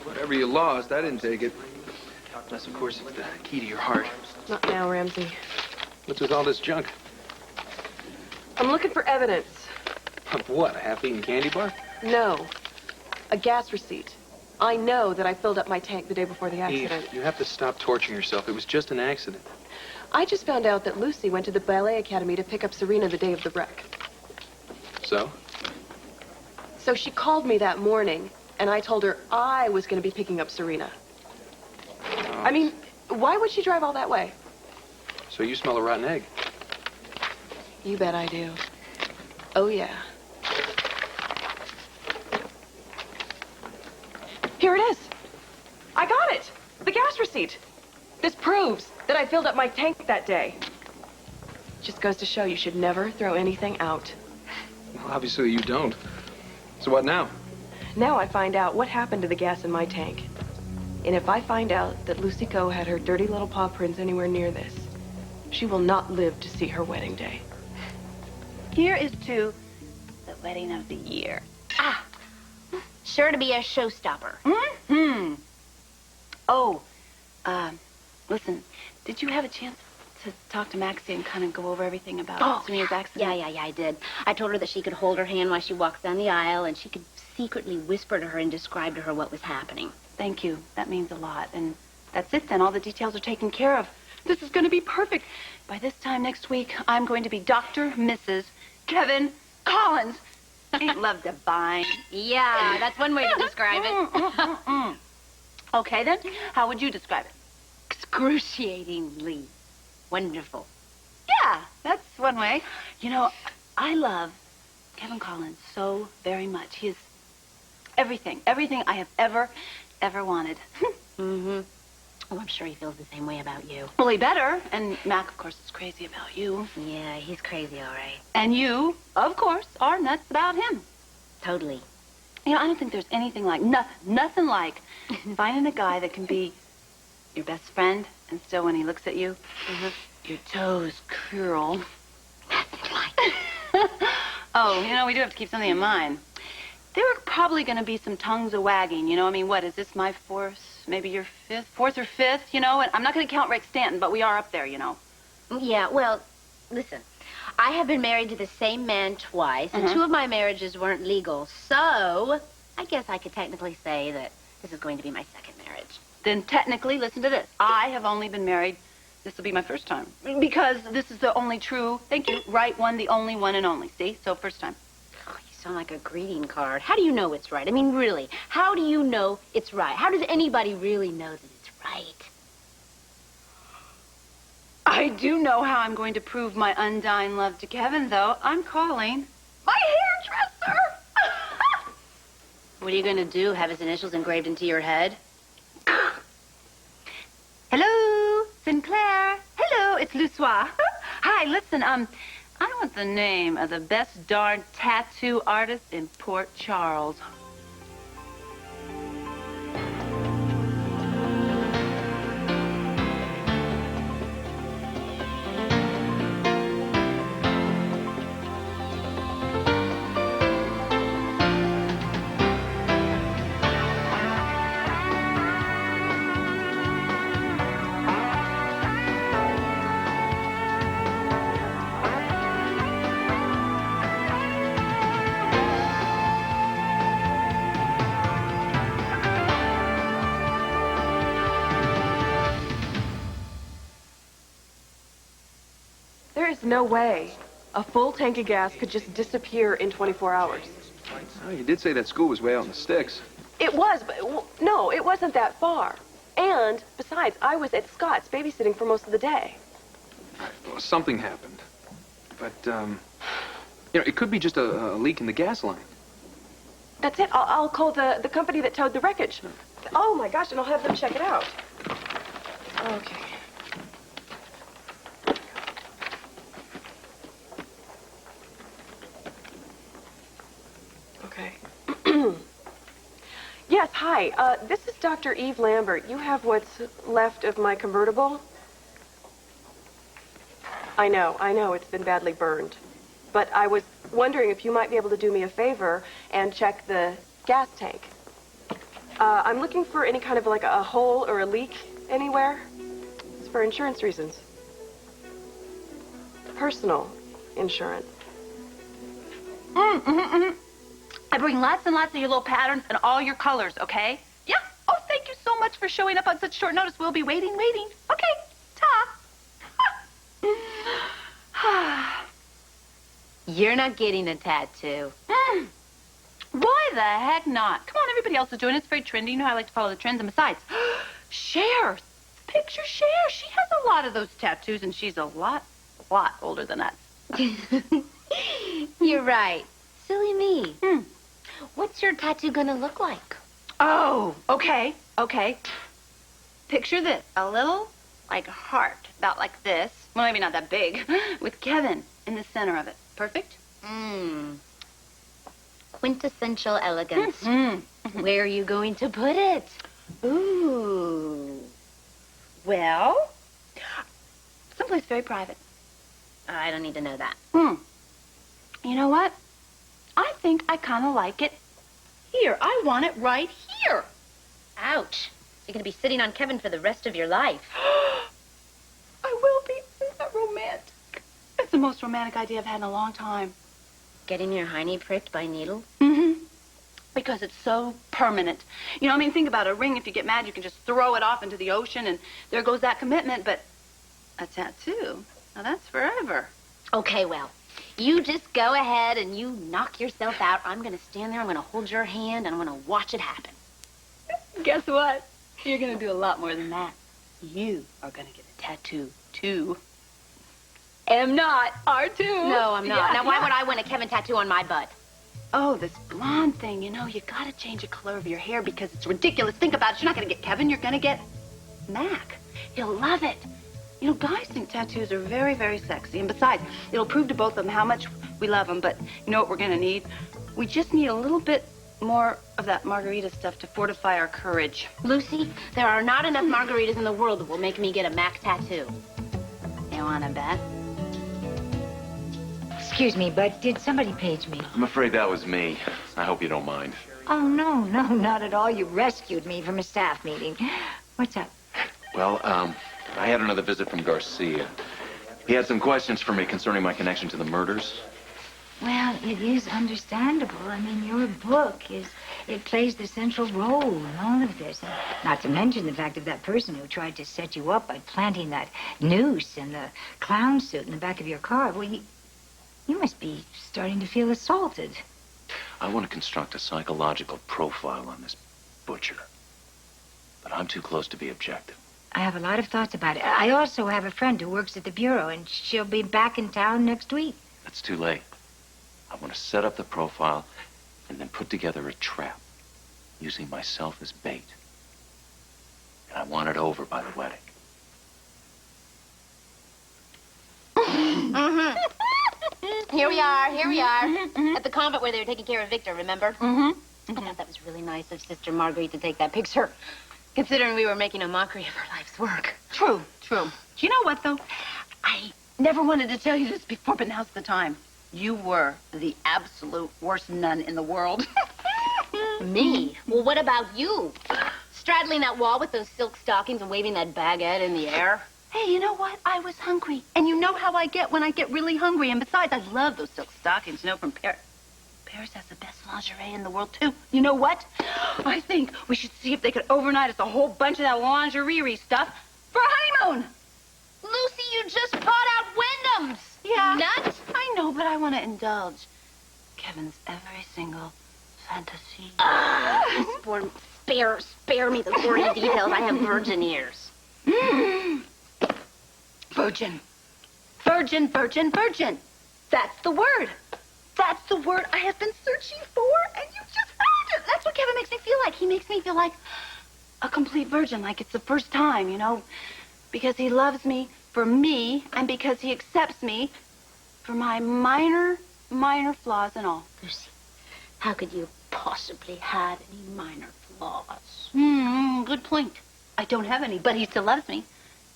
Whatever you lost, I didn't take it. Unless, of course, it's the key to your heart. Not now, Ramsey. What's with all this junk? I'm looking for evidence. Of what, a half-eaten candy bar? No. A gas receipt. I know that I filled up my tank the day before the accident. Eve, you have to stop torturing yourself. It was just an accident. I just found out that Lucy went to the ballet academy to pick up Serena the day of the wreck. So? So she called me that morning, and I told her I was going to be picking up Serena. Oh. I mean, why would she drive all that way? So you smell a rotten egg. You bet I do. Oh, yeah. Here it is. I got it. The gas receipt. This proves that I filled up my tank that day. Just goes to show you should never throw anything out. Well, obviously you don't. So what now? Now I find out what happened to the gas in my tank. And if I find out that Lucy Coe had her dirty little paw prints anywhere near this, she will not live to see her wedding day. Here is to the wedding of the year. Ah, sure to be a showstopper. Mm-hmm. Oh, listen, did you have a chance to talk to Maxie and kind of go over everything about Serena's accident? Yeah, I did. I told her that she could hold her hand while she walks down the aisle, and she could secretly whisper to her and describe to her what was happening. Thank you. That means a lot. And that's it then. All the details are taken care of. This is going to be perfect. By this time next week, I'm going to be Dr. Mrs. Kevin Collins. Ain't love divine? Yeah, that's one way to describe it. Okay, then. How would you describe it? Excruciatingly wonderful. Yeah, that's one way. You know, I love Kevin Collins so very much. He is everything I have ever wanted. Mm-hmm. Oh, I'm sure he feels the same way about you. Well, he better. And Mac, of course, is crazy about you. Yeah, he's crazy, all right. And you, of course, are nuts about him. Totally. You know, I don't think there's anything like, nothing like finding a guy that can be your best friend, and still when he looks at you, your toes curl. Nothing like. Oh, you know, we do have to keep something in mind. There are probably going to be some tongues a-wagging, you know? I mean, what, is this my fourth, maybe your fourth or fifth, you know? And I'm not going to count Rick Stanton, but we are up there, you know? Yeah, well, listen. I have been married to the same man twice, and two of my marriages weren't legal, so I guess I could technically say that this is going to be my second marriage. Then technically, listen to this. I have only been married, this will be my first time. Because this is the only true, thank you, right one, the only one and only, see? So first time. Oh, you sound like a greeting card. How do you know it's right? I mean, really, how do you know it's right? How does anybody really know that it's right? I do know how I'm going to prove my undying love to Kevin, though. I'm calling my hairdresser. What are you going to do? Have his initials engraved into your head? Hello, Sinclair. Hello, it's Lusois. Hi, listen, I want the name of the best darn tattoo artist in Port Charles. There's no way a full tank of gas could just disappear in 24 hours. Oh, you did say that school was way out in the sticks. It was, but no, it wasn't that far. And besides, I was at Scott's babysitting for most of the day. Well, something happened. But, you know, it could be just a leak in the gas line. That's it. I'll call the company that towed the wreckage. Oh, my gosh, and I'll have them check it out. Okay. Okay. Yes, hi. This is Dr. Eve Lambert. You have what's left of my convertible? I know, it's been badly burned. But I was wondering if you might be able to do me a favor and check the gas tank. I'm looking for any kind of like a hole or a leak anywhere. It's for insurance reasons. Personal insurance. I bring lots and lots of your little patterns and all your colors, okay? Yeah. Oh, thank you so much for showing up on such short notice. We'll be waiting. Okay. Ta. You're not getting a tattoo. Why the heck not? Come on, everybody else is doing it. It's very trendy. You know I like to follow the trends. And besides, Cher, picture Cher. She has a lot of those tattoos, and she's a lot older than us. You're right. Silly me. What's your tattoo gonna look like? Oh, okay. Picture this. A little, like, heart, about like this. Well, maybe not that big. With Kevin in the center of it. Perfect? Quintessential elegance. Where are you going to put it? Ooh. Well, someplace very private. I don't need to know that. You know what? I think I kind of like it here. I want it right here. Ouch. You're going to be sitting on Kevin for the rest of your life. I will be. Isn't that romantic? It's the most romantic idea I've had in a long time. Getting your hiney pricked by needles? Because it's so permanent. You know, I mean, think about a ring. If you get mad, you can just throw it off into the ocean, and there goes that commitment. But a tattoo, now that's forever. Okay, well, you just go ahead and you knock yourself out. I'm going to stand there, I'm going to hold your hand, and I'm going to watch it happen. Guess what? You're going to do a lot more than that. You are going to get a tattoo, too. Am not, are too. No, I'm not. Now, why would I want a Kevin tattoo on my butt? Oh, this blonde thing, you know, you got to change the color of your hair because it's ridiculous. Think about it. You're not going to get Kevin. You're going to get Mac. He'll love it. You know, guys think tattoos are very, very sexy. And besides, it'll prove to both of them how much we love them. But you know what we're going to need? We just need a little bit more of that margarita stuff to fortify our courage. Lucy, there are not enough margaritas in the world that will make me get a Mac tattoo. You want to bet? Excuse me, but did somebody page me? I'm afraid that was me. I hope you don't mind. Oh, no, not at all. You rescued me from a staff meeting. What's up? Well, I had another visit from Garcia. He had some questions for me concerning my connection to the murders. Well, it is understandable. I mean, your book it plays the central role in all of this. And not to mention the fact of that person who tried to set you up by planting that noose in the clown suit in the back of your car. Well, you must be starting to feel assaulted. I want to construct a psychological profile on this butcher. But I'm too close to be objective. I have a lot of thoughts about it. I also have a friend who works at the Bureau, and she'll be back in town next week. That's too late. I want to set up the profile and then put together a trap, using myself as bait. And I want it over by the wedding. Here we are, at the convent where they were taking care of Victor, remember? I thought that was really nice of Sister Marguerite to take that picture, considering we were making a mockery of her life's work. True. Do you know what, though? I never wanted to tell you this before, but now's the time. You were the absolute worst nun in the world. Me? Well, what about you? Straddling that wall with those silk stockings and waving that baguette in the air? Hey, you know what? I was hungry. And you know how I get when I get really hungry. And besides, I love those silk stockings, you know, from Paris. Paris has the best lingerie in the world, too. You know what? I think we should see if they could overnight us a whole bunch of that lingerie stuff for a honeymoon. Lucy, you just bought out Wyndham's. Yeah. Nuts? I know, but I want to indulge Kevin's every single fantasy. Spare me the gory details. I have virgin ears. Virgin. That's the word. That's the word I have been searching for, and you just found it. That's what Kevin makes me feel like. He makes me feel like a complete virgin, like it's the first time, you know, because he loves me for me, and because he accepts me for my minor flaws and all. Lucy, how could you possibly have any minor flaws? Good point. I don't have any, but he still loves me.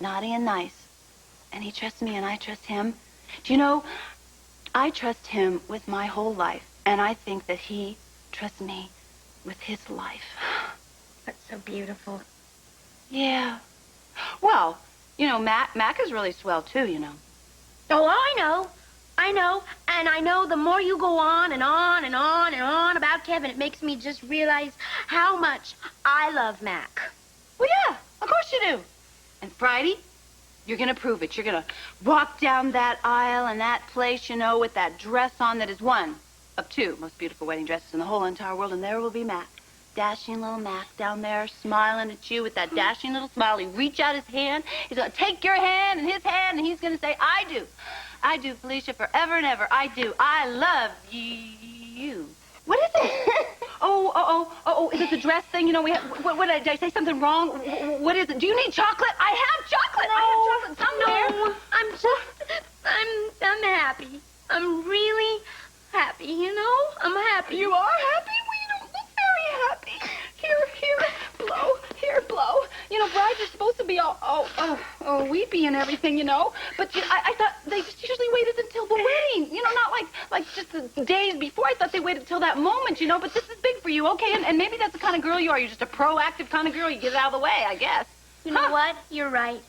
Naughty and nice. And he trusts me, and I trust him. Do you know, I trust him with my whole life, and I think that he trusts me with his life. so beautiful. Yeah. Well, you know, Mac is really swell, too, you know. Oh, I know. I know. And I know the more you go on and on and on and on about Kevin, it makes me just realize how much I love Mac. Well, yeah, of course you do. And Friday, you're going to prove it. You're going to walk down that aisle in that place, you know, with that dress on that is one of two most beautiful wedding dresses in the whole entire world, and there will be Mac. Dashing little Mac down there smiling at you with that dashing little smile. He reach out his hand. He's going to take your hand and his hand, and he's going to say, I do. I do, Felicia, forever and ever. I do. I love you. What is it? Oh, is it the dress thing? You know, what did I say something wrong? What is it? Do you need chocolate? I have chocolate. No, I have chocolate somewhere. No, I'm happy. I'm really happy, you know? I'm happy. You are happy? Well, you don't look very happy. Here, blow. Here, blow. You know, brides are supposed to be all weepy and everything, you know. But I thought they just usually waited until the wedding. You know, not like just the days before. I thought they waited till that moment, you know. But this is big for you, okay? And maybe that's the kind of girl you are. You're just a proactive kind of girl. You get it out of the way, I guess. You know what? You're right.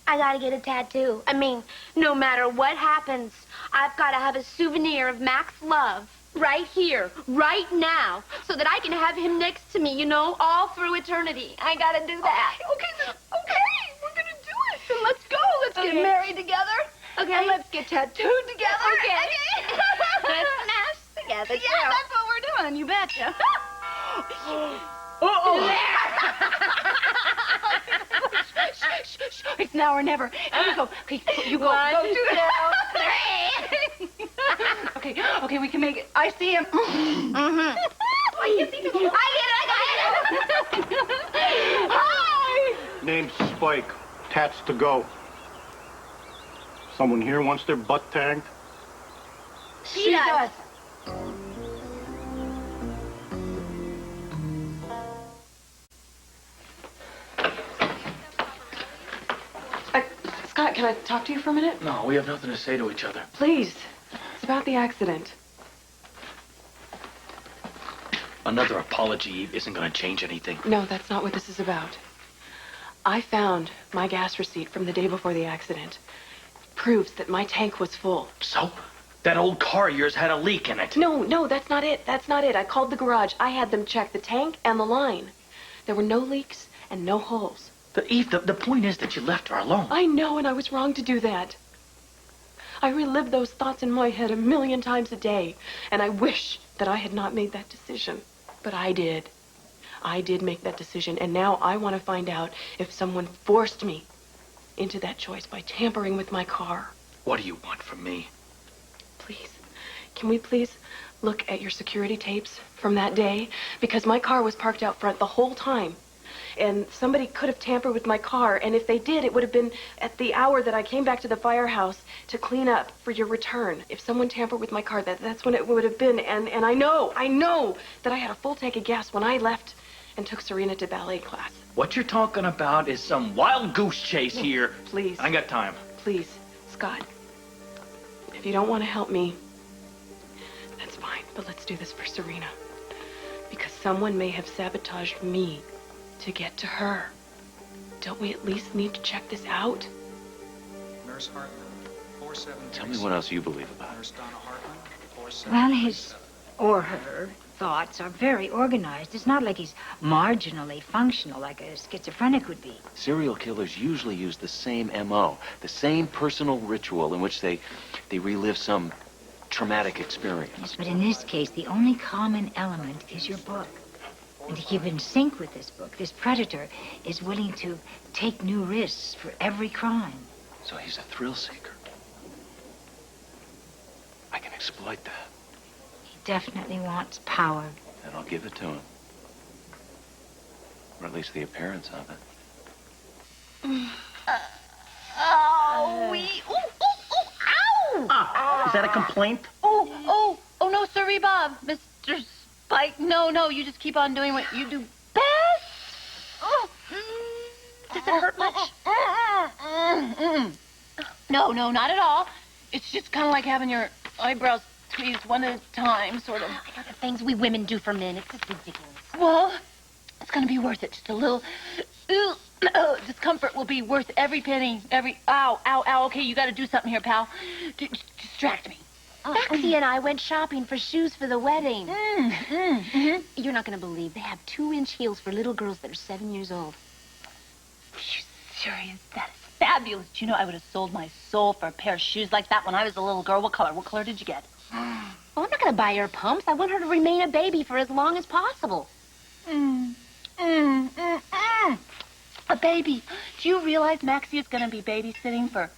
I gotta get a tattoo. I mean, no matter what happens, I've gotta have a souvenir of Mac's love right here, right now, so that I can have him next to me, you know, all through eternity. I gotta do that. Okay, we're gonna do it. Then let's go. Let's get married together. Okay. And let's get tattooed together. Okay. Let's smash together. Yeah, that's what we're doing. You betcha. Shh. It's now or never. Here you go. Okay, you go. One, Go do two, three. Okay, we can make it. I see him. I get it. Hi. Name's Spike. Tats to go. Someone here wants their butt tagged? She does. Scott, can I talk to you for a minute? No, we have nothing to say to each other. Please. It's about the accident. Another apology isn't going to change anything. No, that's not what this is about. I found my gas receipt from the day before the accident. It proves that my tank was full. So? That old car of yours had a leak in it. No, that's not it. That's not it. I called the garage. I had them check the tank and the line. There were no leaks and no holes. Eve, the point is that you left her alone. I know, and I was wrong to do that. I relive those thoughts in my head 1,000,000 times a day, and I wish that I had not made that decision. But I did. I did make that decision, and now I want to find out if someone forced me into that choice by tampering with my car. What do you want from me? Please, can we please look at your security tapes from that day? Because my car was parked out front the whole time. And somebody could have tampered with my car, and if they did, it would have been at the hour that I came back to the firehouse to clean up for your return. If someone tampered with my car, that's when it would have been. And I know that I had a full tank of gas when I left and took Serena to ballet class. What you're talking about is some wild goose chase here. Please. I ain't got time. Please, Scott. If you don't want to help me, that's fine, but let's do this for Serena. Because someone may have sabotaged me to get to her. Don't we at least need to check this out? Nurse Hartman, 4737. Tell me what else you believe about it. Nurse Donna Hartman, 4737. Well, his or her thoughts are very organized. It's not like he's marginally functional like a schizophrenic would be. Serial killers usually use the same M.O., the same personal ritual in which they relive some traumatic experience. Yes, but in this case, the only common element is your book. And to keep in sync with this book, this predator is willing to take new risks for every crime. So he's a thrill seeker. I can exploit that, He definitely wants power. and I'll give it to him. Or at least the appearance of it. Ow! Is that a complaint? Oh, no, sorry, Bob. Mr. Spike, no, you just keep on doing what you do best. Oh, does it hurt much? No, not at all. It's just kind of like having your eyebrows tweezed one at a time, sort of. The things we women do for men, it's just ridiculous. Well, It's going to be worth it. Just a little discomfort will be worth every penny. Ow, ow, ow. Okay, you got to do something here, pal. Distract me. Maxie and I went shopping for shoes for the wedding. You're not going to believe they have 2-inch heels for little girls that are 7 years old. Are you serious? That is fabulous. Do you know I would have sold my soul for a pair of shoes like that when I was a little girl? What color? What color did you get? Well, I'm not going to buy her pumps. I want her to remain a baby for as long as possible. A baby. Do you realize Maxie is going to be babysitting for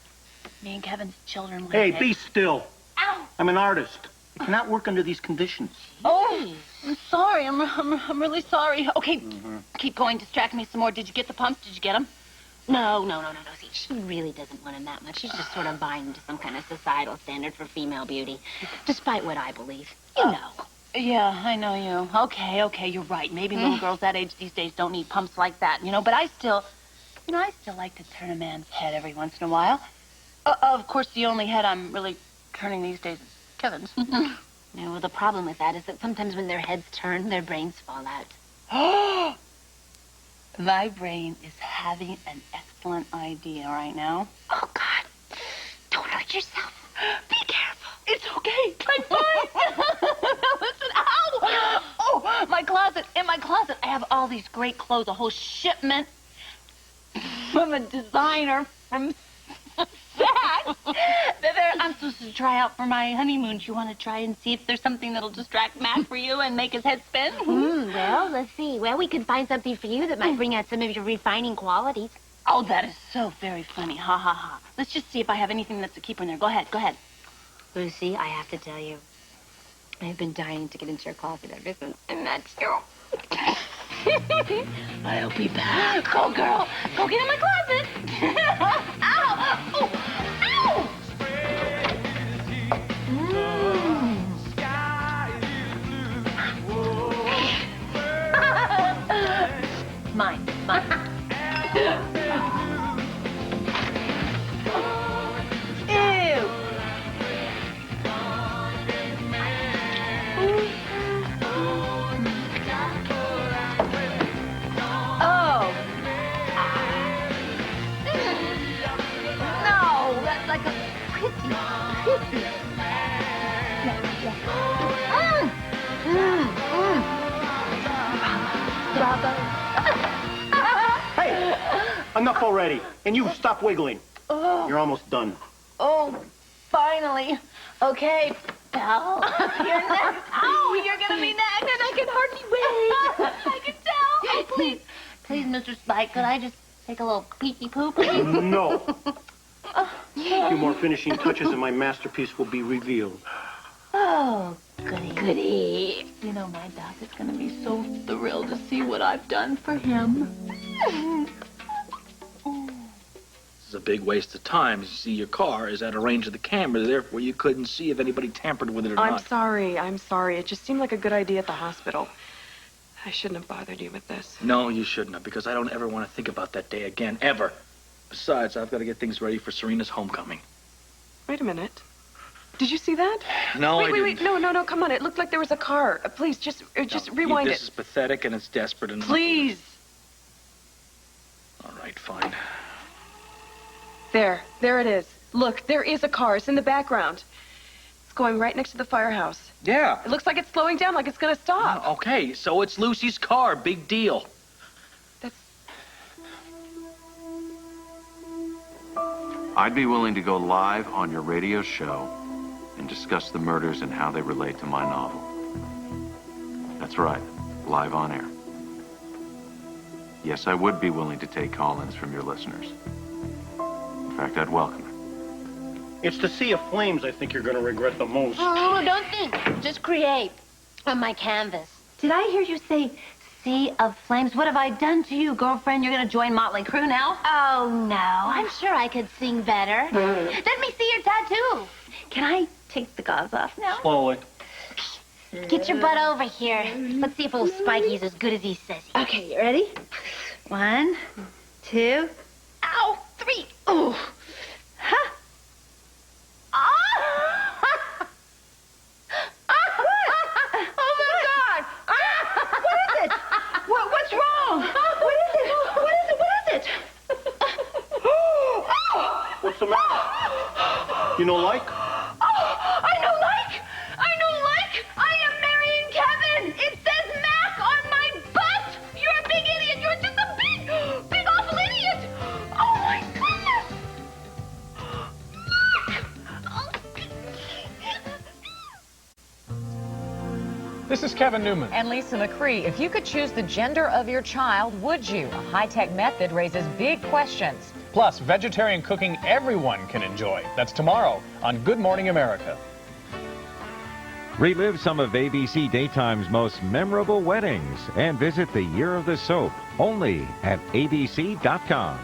me and Kevin's children one Hey, day? be still. Ow! I'm an artist. I cannot work under these conditions. Oh, I'm sorry. I'm really sorry. Okay, keep going. Distract me some more. Did you get the pumps? Did you get them? No. See, she really doesn't want him that much. She's just sort of buying into some kind of societal standard for female beauty, despite what I believe. You know. Yeah, I know you. Okay, you're right. Maybe little girls that age these days don't need pumps like that, but I still like to turn a man's head every once in a while. Of course, the only head I'm really turning these days is Kevin's. Yeah, well, the problem with that is that sometimes when their heads turn, their brains fall out. My brain is having an excellent idea right now. Oh, God. Don't hurt yourself. Be careful. It's okay. I'm fine. Listen, ow! Oh, my closet. In my closet, I have all these great clothes, a whole shipment from a designer from Saks that I'm supposed to try out for my honeymoon. Do you want to try and see if there's something that'll distract Matt for you and make his head spin? Well, let's see. Well, we could find something for you that might bring out some of your refining qualities. Oh, that is so very funny. Ha, ha, ha. Let's just see if I have anything that's a keeper in there. Go ahead. Lucy, I have to tell you, I've been dying to get into your closet ever since I met you. I'll be back. Go, girl. Go get in my closet. Ow! Oh! Ow! Mine. Ew! Oh! No, that's like a pissy. Hey, enough already. And you stop wiggling. Oh. You're almost done. Oh, finally. Okay, pal. You're next. Oh, you're gonna be next. And I can hardly wait. I can tell. Oh, please, Mr. Spike, could I just take a little peepee poop? No. A few more finishing touches and my masterpiece will be revealed. Oh, goody. You know, my doc is gonna be so thrilled to see what I've done for him. This is a big waste of time. You see, your car is at a range of the camera, therefore you couldn't see if anybody tampered with it or not. I'm sorry. It just seemed like a good idea at the hospital. I shouldn't have bothered you with this. No, you shouldn't have, because I don't ever want to think about that day again, ever. Besides, I've got to get things ready for Serena's homecoming. Wait a minute. Did you see that? No, I didn't. Wait. No, come on. It looked like there was a car. Please, just rewind This is pathetic and it's desperate and... Please. All right, fine. There it is. Look, there is a car. It's in the background. It's going right next to the firehouse. Yeah. It looks like it's slowing down, like it's gonna stop. Okay, so it's Lucy's car. Big deal. That's... I'd be willing to go live on your radio show and discuss the murders and how they relate to my novel. That's right, live on air. Yes, I would be willing to take call-ins from your listeners. In fact, I'd welcome it. It's the sea of flames I think you're going to regret the most. Oh, don't think. Just create on my canvas. Did I hear you say sea of flames? What have I done to you, girlfriend? You're gonna join Motley Crue now? Oh, no. I'm sure I could sing better. Let me see your tattoo. Can I take the gauze off now? Slowly. Get your butt over here. Let's see if old Spikey's as good as he says he is. Okay, you ready? 1, 2, ow, 3. Oh, huh? Oh my God! What is it? What's wrong? You know like? Oh, I know like! I know like! I am marrying Kevin! It says Mac on my butt! You're a big idiot! You're just a big awful idiot! Oh my goodness! This is Kevin Newman. And Lisa McCree. If you could choose the gender of your child, would you? A high-tech method raises big questions. Plus, vegetarian cooking everyone can enjoy. That's tomorrow on Good Morning America. Relive some of ABC Daytime's most memorable weddings and visit the Year of the Soap only at abc.com.